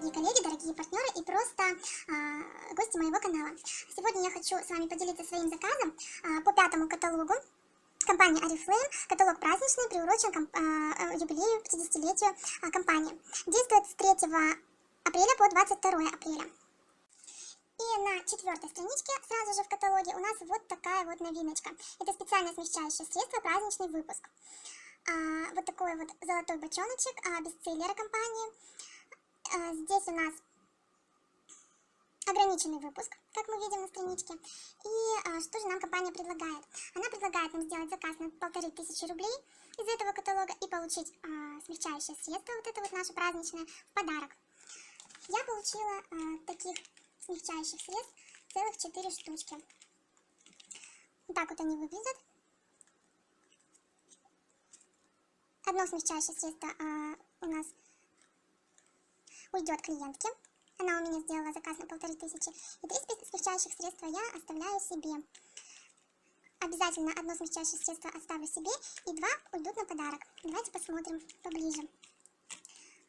дорогие коллеги, дорогие партнеры и просто гости моего канала. Сегодня я хочу с вами поделиться своим заказом по 5-му каталогу компании Oriflame. Каталог праздничный, приурочен к юбилею 50-летию компании. Действует с 3 апреля по 22 апреля. И на 4-й страничке, сразу же в каталоге, у нас вот такая вот новиночка. Это специальное смягчающее средство, праздничный выпуск. Вот такой вот золотой бочоночек бестселлера компании. Здесь у нас ограниченный выпуск, как мы видим на страничке. И что же нам компания предлагает? Она предлагает нам сделать заказ на 1500 рублей из этого каталога и получить смягчающее средство, вот это вот наше праздничное, в подарок. Я получила таких смягчающих средств целых 4 штучки. Вот так вот они выглядят. Одно смягчающее средство у нас уйдет клиентке. Она у меня сделала заказ на 1500. И 3 смягчающих средства я оставляю себе. Обязательно одно смягчающее средство оставлю себе, и 2 уйдут на подарок. Давайте посмотрим поближе.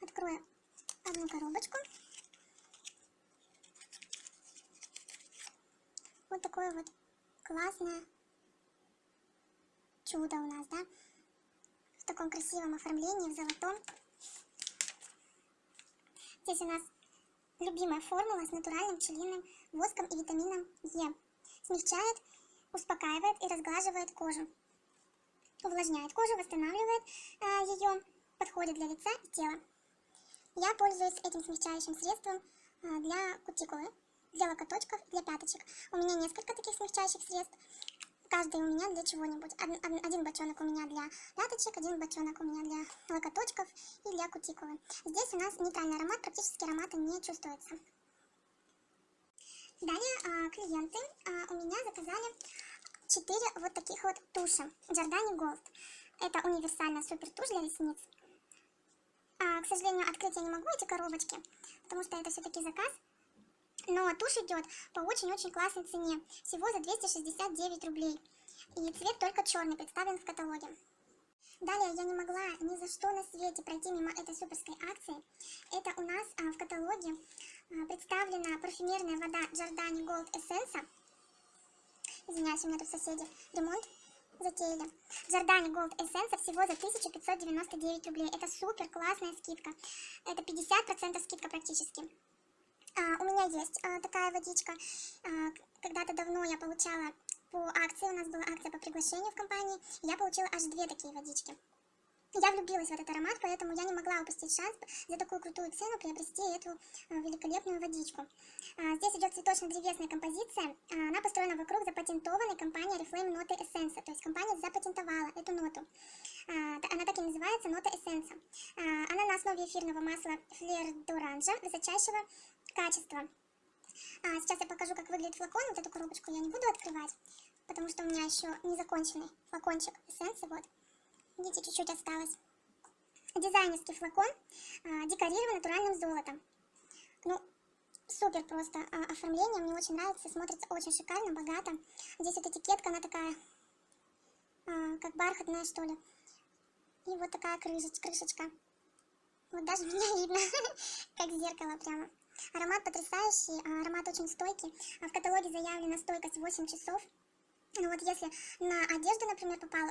Открою одну коробочку. Вот такое вот классное чудо у нас, да? В таком красивом оформлении, в золотом. Здесь у нас любимая формула с натуральным пчелиным воском и витамином Е. Смягчает, успокаивает и разглаживает кожу. Увлажняет кожу, восстанавливает ее, подходит для лица и тела. Я пользуюсь этим смягчающим средством для кутикулы, для локоточков, для пяточек. У меня несколько таких смягчающих средств. Каждый у меня для чего-нибудь. Один бочонок у меня для пяточек, один бочонок у меня для локоточков и для кутикулы. Здесь у нас нейтральный аромат, практически аромата не чувствуется. Далее клиенты у меня заказали 4 вот таких вот туши Giordani Gold. Это универсальная супер тушь для ресниц. К сожалению, открыть я не могу эти коробочки, потому что это все-таки заказ. Но тушь идет по очень-очень классной цене, всего за 269 рублей. И цвет только черный представлен в каталоге. Далее я не могла ни за что на свете пройти мимо этой суперской акции. Это у нас в каталоге представлена парфюмерная вода Giordani Gold Essence. Извиняюсь, у меня тут соседи ремонт затеяли. Giordani Gold Essence всего за 1599 рублей. Это супер классная скидка. Это 50% скидка практически. У меня есть такая водичка. Когда-то давно я получала по акции, у нас была акция по приглашению в компании, я получила аж 2 такие водички. Я влюбилась в этот аромат, поэтому я не могла упустить шанс за такую крутую цену приобрести эту великолепную водичку. Здесь идет цветочно-древесная композиция. Она построена вокруг запатентованной компании Oriflame ноты Essence. То есть компания запатентовала эту ноту. Она так и называется, нота Essence. Она на основе эфирного масла Флер d'Orange высочайшего качества. Сейчас я покажу, как выглядит флакон. Вот эту коробочку я не буду открывать, потому что у меня еще не законченный флакончик эссенции. Вот. Видите, чуть-чуть осталось. Дизайнерский флакон, декорирован натуральным золотом. Ну, супер просто оформление, мне очень нравится, смотрится очень шикарно, богато. Здесь вот этикетка, она такая, как бархатная, что ли. И вот такая крышечка. Вот даже меня видно, как зеркало прямо. Аромат потрясающий, аромат очень стойкий. В каталоге заявлена стойкость 8 часов. Ну вот если на одежду, например, попал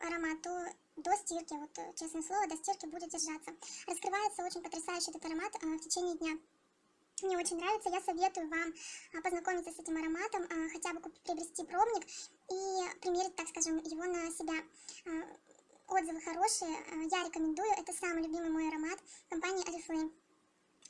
аромат, то до стирки, вот честное слово, до стирки будет держаться. Раскрывается очень потрясающий этот аромат в течение дня. Мне очень нравится, я советую вам познакомиться с этим ароматом, хотя бы приобрести пробник и примерить, так скажем, его на себя. Отзывы хорошие, я рекомендую, это самый любимый мой аромат компании Oriflame.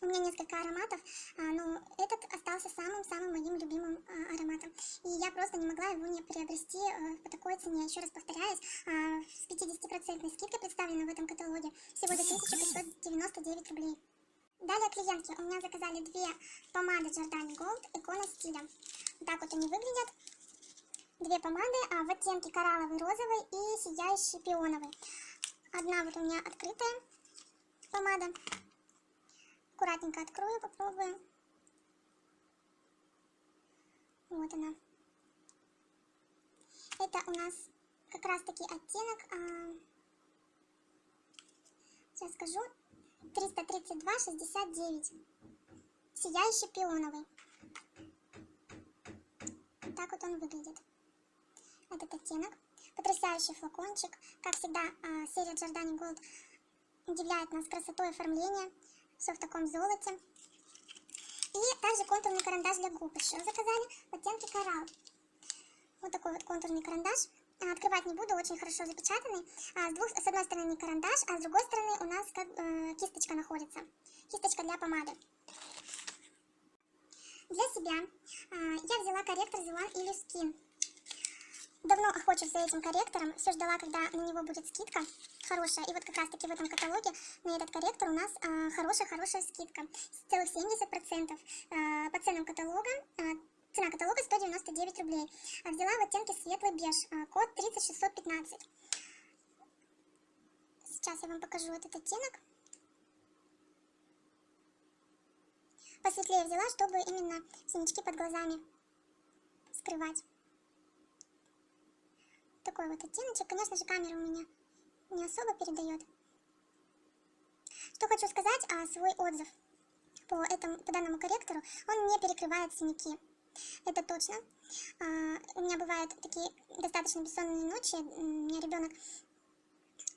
У меня несколько ароматов, но этот остался самым-самым моим любимым ароматом. И я просто не могла его не приобрести по такой цене. Еще раз повторяюсь, с 50% скидкой представлена в этом каталоге всего за 1599 рублей. Далее клиентки у меня заказали 2 помады Giordani Gold Икона стиля. Вот так вот они выглядят. 2 помады в оттенке коралловый, розовый и сияющий пионовый. Одна вот у меня открытая помада. Аккуратненько открою, попробую. Вот она. Это у нас как раз таки оттенок, сейчас скажу, 332,69. Сияющий пионовый. Вот так вот он выглядит. Этот оттенок. Потрясающий флакончик. Как всегда, серия Giordani Gold удивляет нас красотой оформления. Все в таком золоте. И также контурный карандаш для губ еще заказали в оттенке коралл. Вот такой вот контурный карандаш. Открывать не буду, очень хорошо запечатанный. С одной стороны карандаш, а с другой стороны у нас как кисточка находится. Кисточка для помады. Для себя я взяла корректор Зелан или Skin. Давно охочусь за этим корректором, все ждала, когда на него будет скидка хорошая. И вот как раз таки в этом каталоге на этот корректор у нас хорошая скидка. Целых 70%. По ценам каталога, цена каталога 199 рублей. Взяла в оттенке светлый беж, код 30615. Сейчас я вам покажу этот оттенок. Посветлее взяла, чтобы именно синячки под глазами скрывать. Такой вот оттеночек. Конечно же, камера у меня не особо передает. Что хочу сказать, свой отзыв по данному корректору, он не перекрывает синяки. Это точно. У меня бывают такие достаточно бессонные ночи. У меня ребенок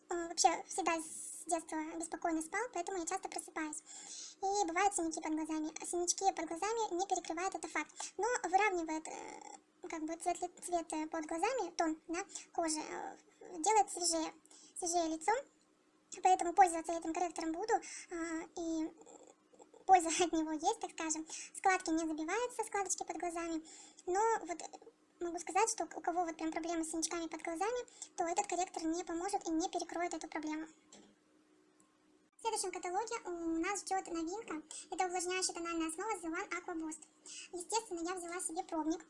вообще всегда с детства беспокойно спал, поэтому я часто просыпаюсь. И бывают синяки под глазами. А синячки под глазами не перекрывает, это факт. Но выравнивает как бы цвет под глазами, тон на коже, делает свежее лицо. Поэтому пользоваться этим корректором буду. И польза от него есть, так скажем. Складки не забиваются, складочки под глазами. Но вот могу сказать, что у кого вот прям проблемы с синячками под глазами, то этот корректор не поможет и не перекроет эту проблему. В следующем каталоге у нас ждет новинка. Это увлажняющая тональная основа Zillan Aqua Boost. Естественно, я взяла себе пробник,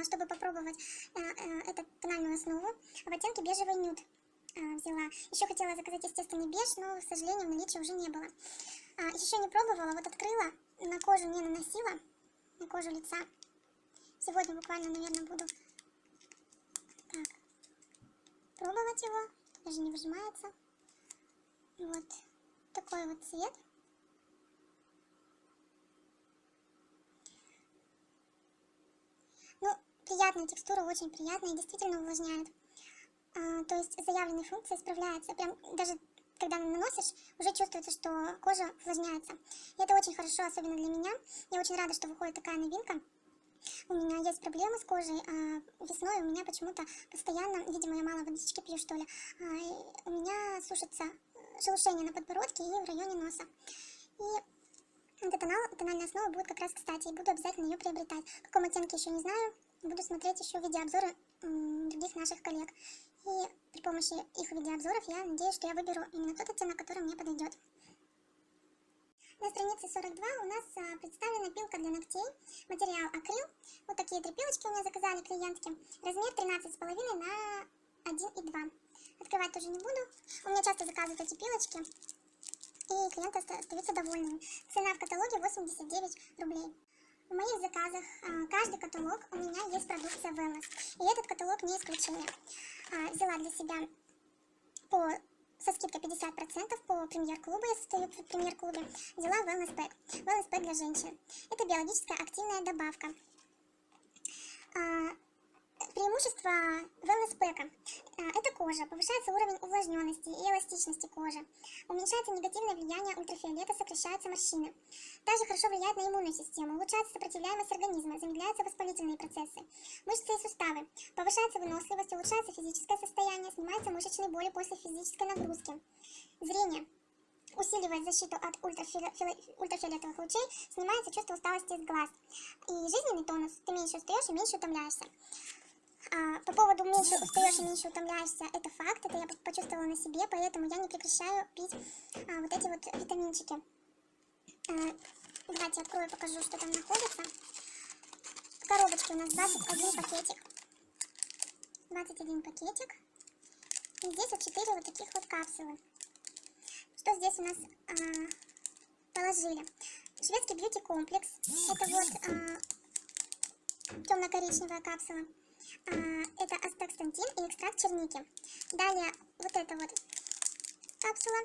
чтобы попробовать эту тональную основу. В оттенке бежевый нюд взяла. Еще хотела заказать естественный беж, но, к сожалению, в наличии уже не было. Еще не пробовала, вот открыла, на кожу не наносила, на кожу лица. Сегодня буквально, наверное, буду так пробовать его. Даже не выжимается. Вот такой вот цвет. Ну, приятная текстура, очень приятная и действительно увлажняет. То есть заявленные функции справляются. Прям даже когда наносишь, уже чувствуется, что кожа увлажняется. И это очень хорошо, особенно для меня. Я очень рада, что выходит такая новинка. У меня есть проблемы с кожей. Весной у меня почему-то постоянно, видимо, я мало водички пью, что ли, у меня сушится шелушение на подбородке и в районе носа. И эта тональная основа будет как раз кстати, и буду обязательно ее приобретать. В каком оттенке еще не знаю, буду смотреть еще видеообзоры других наших коллег. И при помощи их видеообзоров я надеюсь, что я выберу именно тот оттенок, который мне подойдет. На странице 42 у нас представлена пилка для ногтей, материал акрил. Вот такие 3 пилочки у меня заказали клиентки. Размер 13,5 на 1,2. Открывать тоже не буду. У меня часто заказывают эти пилочки, и клиенты остаются довольными. Цена в каталоге 89 рублей. В моих заказах каждый каталог у меня есть продукция Wellness. И этот каталог не исключение. Взяла для себя со скидкой 50% по премьер-клубу, я состою в премьер-клубе, взяла Wellness Pack. Wellness Pack для женщин. Это биологическая активная добавка. Преимущество Wellness Pack – это кожа, повышается уровень увлажненности и эластичности кожи, уменьшается негативное влияние ультрафиолета, сокращаются морщины. Также хорошо влияет на иммунную систему, улучшается сопротивляемость организма, замедляются воспалительные процессы, мышцы и суставы, повышается выносливость, улучшается физическое состояние, снимаются мышечные боли после физической нагрузки. Зрение. Усиливает защиту от ультрафиолетовых лучей, снимается чувство усталости из глаз. И жизненный тонус. Ты меньше устаешь и меньше утомляешься. По поводу меньше устаешь и меньше утомляешься, это факт, это я почувствовала на себе, поэтому я не прекращаю пить вот эти вот витаминчики. Давайте открою, покажу, что там находится. В коробочке у нас 21 пакетик. 21 пакетик. И здесь вот 4 вот таких вот капсулы. Что здесь у нас положили? Шведский бьюти-комплекс. Это вот темно-коричневая капсула. Это астаксантин и экстракт черники. Далее вот эта вот капсула.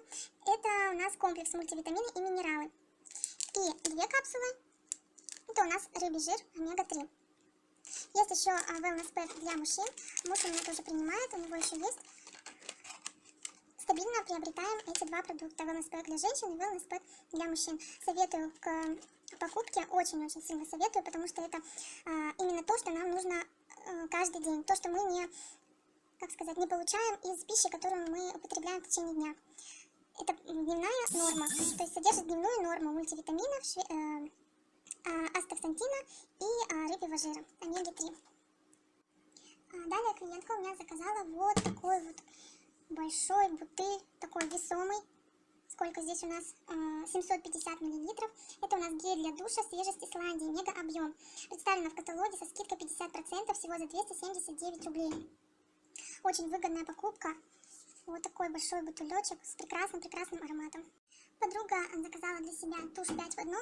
Это у нас комплекс мультивитамины и минералы. И 2 капсулы. Это у нас рыбий жир омега-3. Есть еще wellness pack для мужчин. Муж у меня тоже принимает, у него еще есть. Стабильно приобретаем эти 2 продукта. Wellness pack для женщин и wellness pack для мужчин. Советую к покупке, очень-очень сильно советую, потому что это именно то, что нам нужно каждый день. То, что мы не, как сказать, не получаем из пищи, которую мы употребляем в течение дня. Это дневная норма, то есть содержит дневную норму мультивитаминов, астаксантина и рыбьего жира, омеги-3. Далее клиентка у меня заказала вот такой вот большой бутыль, такой весомый. Сколько здесь у нас? 750 мл. Это у нас гель для душа свежесть Исландии, мега объем. Представлено в каталоге со скидкой 50%, всего за 279 рублей. Очень выгодная покупка. Вот такой большой бутылечек с прекрасным ароматом. Подруга заказала для себя тушь 5 в 1.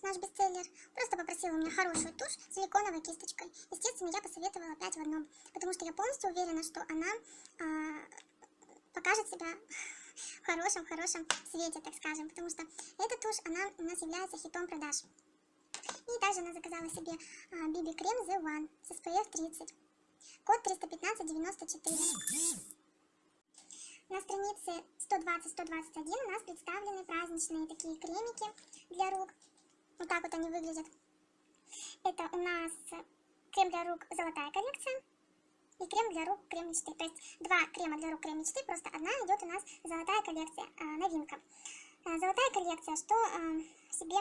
Наш бестселлер. Просто попросила у меня хорошую тушь с силиконовой кисточкой. Естественно, я посоветовала 5 в 1, потому что я полностью уверена, что она покажет себя в хорошем свете, так скажем, потому что эта тушь, она у нас является хитом продаж. И также она заказала себе BB-крем The One с SPF 30. Код 31594. На странице 120-121 у нас представлены праздничные такие кремики для рук. Вот так вот они выглядят. Это у нас крем для рук золотая коллекция и крем для рук крем мечты. То есть 2 крема для рук крем мечты, просто одна идет у нас золотая коллекция, новинка. Золотая коллекция, что в себе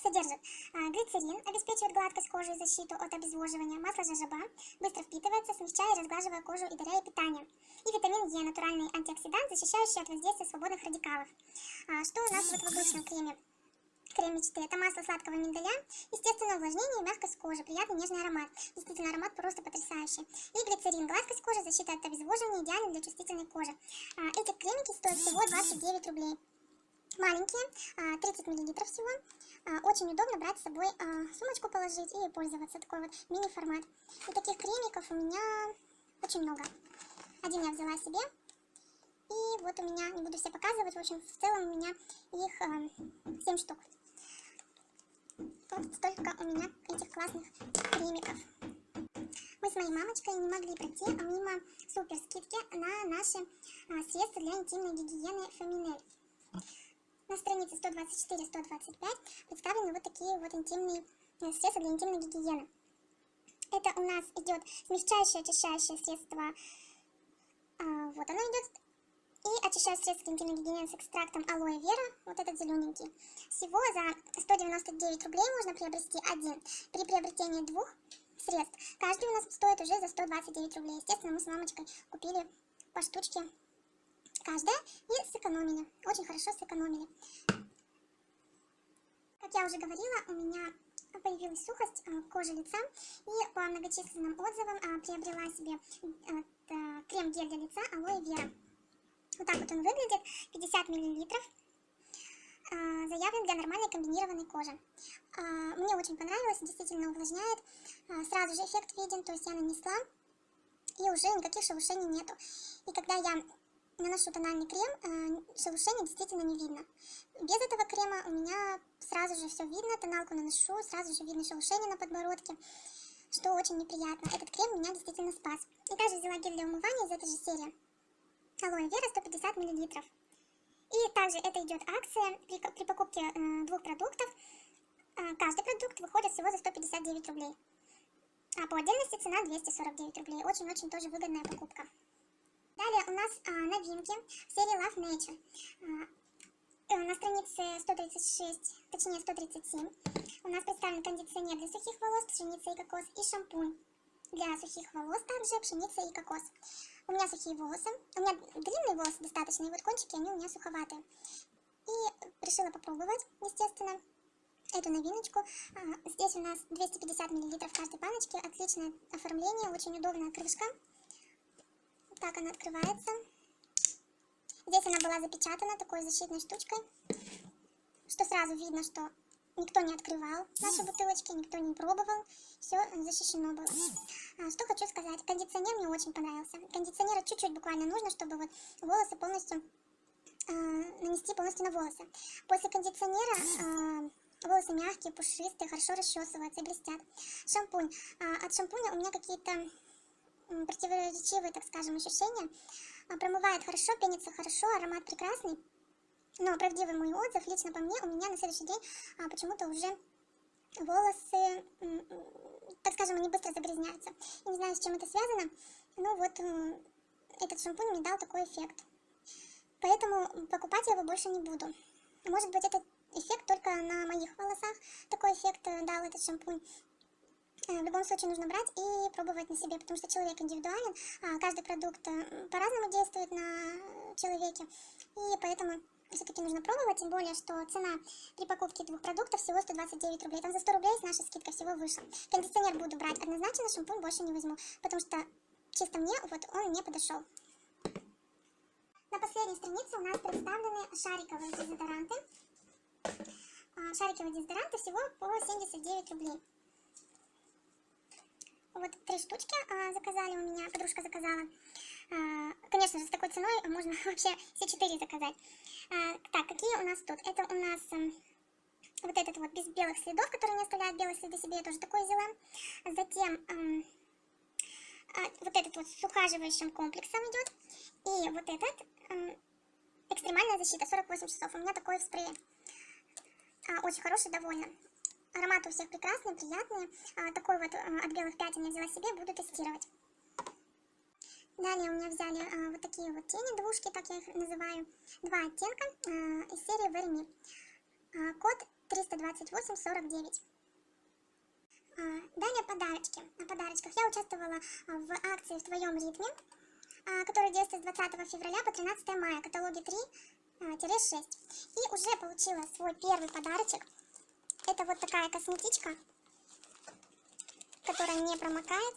содержит? Глицерин, обеспечивает гладкость кожи и защиту от обезвоживания. Масло жожоба, быстро впитывается, смягчая и разглаживая кожу и даря ей питание. И витамин Е, натуральный антиоксидант, защищающий от воздействия свободных радикалов. Что у нас вот в обычном креме? Крем мечты. Это масло сладкого миндаля, естественное увлажнение и мягкость кожи, приятный нежный аромат. Действительно, аромат просто потрясающий. И глицерин, гладкость кожи, защита от обезвоживания, идеальный для чувствительной кожи. Эти кремики стоят всего 29 рублей. Маленькие, 30 мл всего. Очень удобно брать с собой сумочку положить и пользоваться. Такой вот мини-формат. И таких кремиков у меня очень много. Один я взяла себе. И вот у меня, не буду все показывать, в общем, в целом у меня их 7 штук. Вот столько у меня этих классных кремиков. Мы с моей мамочкой не могли пройти мимо супер скидки на наши средства для интимной гигиены Феминель. На странице 124-125 представлены вот такие вот интимные средства для интимной гигиены. Это у нас идет смягчающее, очищающее средство. Вот оно идет. И очищающее средство для интимной гигиены с экстрактом алоэ вера, вот этот зелененький. Всего за 199 рублей можно приобрести один. При приобретении 2 средств каждый у нас стоит уже за 129 рублей. Естественно, мы с мамочкой купили по штучке каждая и сэкономили. Очень хорошо сэкономили. Как я уже говорила, у меня появилась сухость кожи лица. И по многочисленным отзывам приобрела себе крем-гель для лица алоэ вера. Вот так вот он выглядит, 50 мл, заявлен для нормальной комбинированной кожи. Мне очень понравилось, действительно увлажняет, сразу же эффект виден, то есть я нанесла, и уже никаких шелушений нету. И когда я наношу тональный крем, шелушений действительно не видно. Без этого крема у меня сразу же все видно, тоналку наношу, сразу же видно шелушение на подбородке, что очень неприятно. Этот крем меня действительно спас. И также взяла гель для умывания из этой же серии. Алоэ вера 150 мл. И также это идет акция. При покупке 2 продуктов каждый продукт выходит всего за 159 рублей. А по отдельности цена 249 рублей. Очень-очень тоже выгодная покупка. Далее у нас новинки в серии Love Nature. На странице 136, точнее 137, у нас представлен кондиционер для сухих волос, пшеница и кокос, и шампунь для сухих волос, также пшеница и кокос. У меня сухие волосы, у меня длинные волосы достаточно, и вот кончики, они у меня суховатые. И решила попробовать, естественно, эту новиночку. Здесь у нас 250 мл в каждой баночке, отличное оформление, очень удобная крышка. Так она открывается. Здесь она была запечатана такой защитной штучкой, что сразу видно, что никто не открывал наши бутылочки, никто не пробовал, все защищено было. Что хочу сказать, кондиционер мне очень понравился. Кондиционера чуть-чуть буквально нужно, чтобы вот волосы полностью, нанести полностью на волосы. После кондиционера волосы мягкие, пушистые, хорошо расчесываются и блестят. Шампунь. От шампуня у меня какие-то противоречивые, так скажем, ощущения. Промывает хорошо, пенится хорошо, аромат прекрасный. Но правдивый мой отзыв, лично по мне, у меня на следующий день почему-то уже волосы, так скажем, они быстро загрязняются. Я не знаю, с чем это связано, но вот этот шампунь мне дал такой эффект. Поэтому покупать я его больше не буду. Может быть, этот эффект только на моих волосах. Такой эффект дал этот шампунь. В любом случае нужно брать и пробовать на себе, потому что человек индивидуален, каждый продукт по-разному действует на человеке, и поэтому все-таки нужно пробовать, тем более, что цена при покупке 2 продуктов всего 129 рублей, там за 100 рублей есть наша скидка всего выше. Кондиционер буду брать однозначно, шампунь больше не возьму, потому что чисто мне вот он не подошел. На последней странице у нас представлены шариковые дезодоранты. Шариковые дезодоранты всего по 79 рублей. Вот 3 штучки заказали у меня, подружка заказала. Конечно же, с такой ценой можно вообще все 4 заказать. Так, какие у нас тут? Это у нас вот этот вот без белых следов, который не оставляет белые следы себе, я тоже такой взяла. Затем вот этот вот с ухаживающим комплексом идет. И вот этот экстремальная защита, 48 часов. У меня такой в спрее. Очень хороший, довольна. Ароматы у всех прекрасные, приятные. Такой вот от белых пятен я взяла себе, буду тестировать. Далее у меня взяли вот такие вот тени, двушки, так я их называю. 2 оттенка из серии Very Me. Код 32849. Далее подарочки. На подарочках я участвовала в акции «В твоем ритме», которая действует с 20 февраля по 13 мая, каталоге 3-6. И уже получила свой первый подарочек. Это вот такая косметичка, которая не промокает.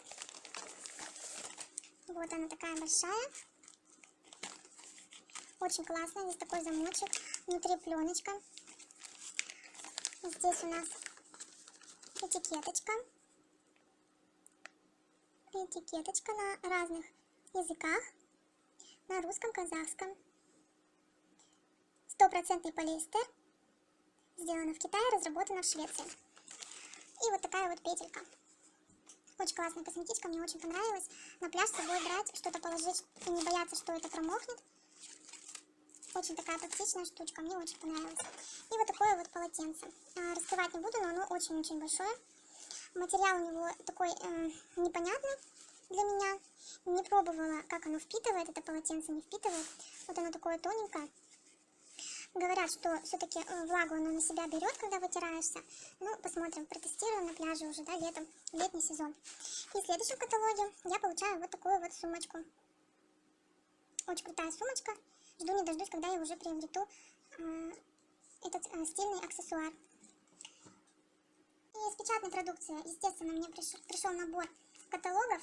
Вот она такая большая. Очень классная. Здесь такой замочек. Внутри пленочка. Здесь у нас этикеточка. Этикеточка на разных языках. На русском, казахском. 100% полиэстер. Сделана в Китае, разработана в Швеции. И вот такая вот петелька. Очень классная косметичка, мне очень понравилась. На пляж с собой брать, что-то положить и не бояться, что это промокнет. Очень такая практичная штучка, мне очень понравилась. И вот такое вот полотенце. Раскрывать не буду, но оно очень-очень большое. Материал у него такой непонятный для меня. Не пробовала, как оно впитывает, это полотенце не впитывает. Вот оно такое тоненькое. Говорят, что все-таки влагу оно на себя берет, когда вытираешься. Ну, посмотрим, протестируем на пляже уже, да, летом, летний сезон. И в следующем каталоге я получаю вот такую вот сумочку. Очень крутая сумочка. Жду не дождусь, когда я уже приобрету этот стильный аксессуар. И из печатной продукции, естественно, мне пришел набор каталогов.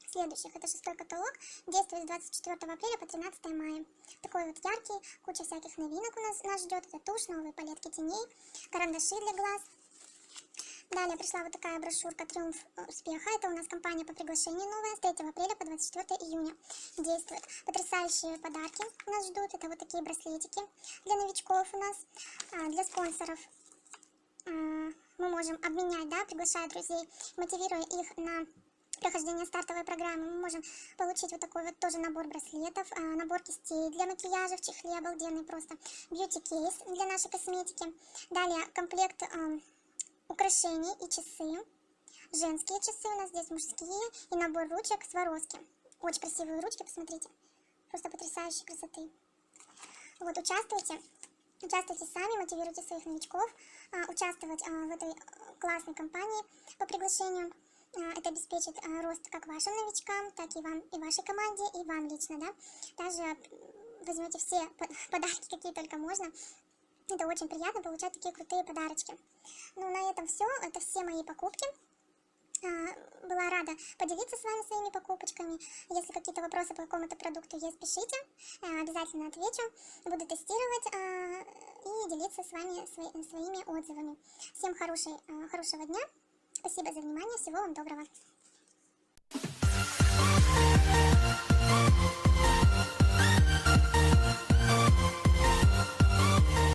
Следующих, это 6-й каталог, действует с 24 апреля по 13 мая. Такой вот яркий, куча всяких новинок нас ждет. Это тушь, новые палетки теней, карандаши для глаз. Далее пришла вот такая брошюрка «Триумф успеха». Это у нас кампания по приглашению новая, с 3 апреля по 24 июня действует. Потрясающие подарки нас ждут. Это вот такие браслетики для новичков у нас, для спонсоров. Мы можем обменять, да, приглашая друзей, мотивируя их на прохождение стартовой программы. Мы можем получить вот такой вот тоже набор браслетов, набор кистей для макияжа в чехле, обалденный просто, бьюти-кейс для нашей косметики. Далее комплект украшений и часы, женские часы у нас здесь, мужские, и набор ручек Сваровски. Очень красивые ручки, посмотрите, просто потрясающей красоты. Вот, участвуйте сами, мотивируйте своих новичков, участвовать в этой классной кампании по приглашению. Это обеспечит рост как вашим новичкам, так и вам, и вашей команде, и вам лично, да. Даже возьмете все подарки, какие только можно. Это очень приятно получать такие крутые подарочки. Ну, на этом все. Это все мои покупки. Была рада поделиться с вами своими покупочками. Если какие-то вопросы по какому-то продукту есть, пишите. Обязательно отвечу. Буду тестировать и делиться с вами своими отзывами. Всем хорошего дня. Спасибо за внимание. Всего вам доброго.